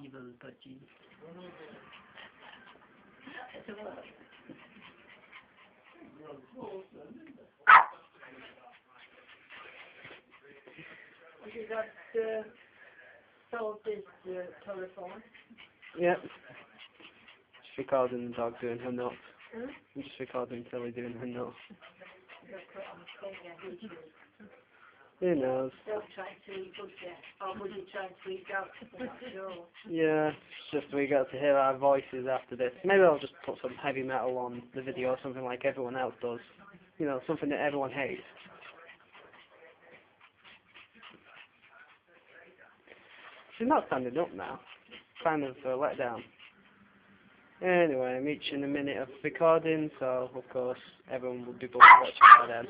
Evil budgie. Have you got sold this telephone? Yep. Just recording the dog doing her nuts. Hmm? I'm just recording Tilly doing her nuts. Who knows? Still trying to push it. Or would you try to freak out? I'm not sure. Yeah, it's just we got to hear our voices after this. Maybe I'll just put some heavy metal on the video or something like everyone else does. You know, something that everyone hates. She's not standing up now. Kind of let down. Anyway, I'm reaching a minute of recording, so of course everyone will be both watching by then.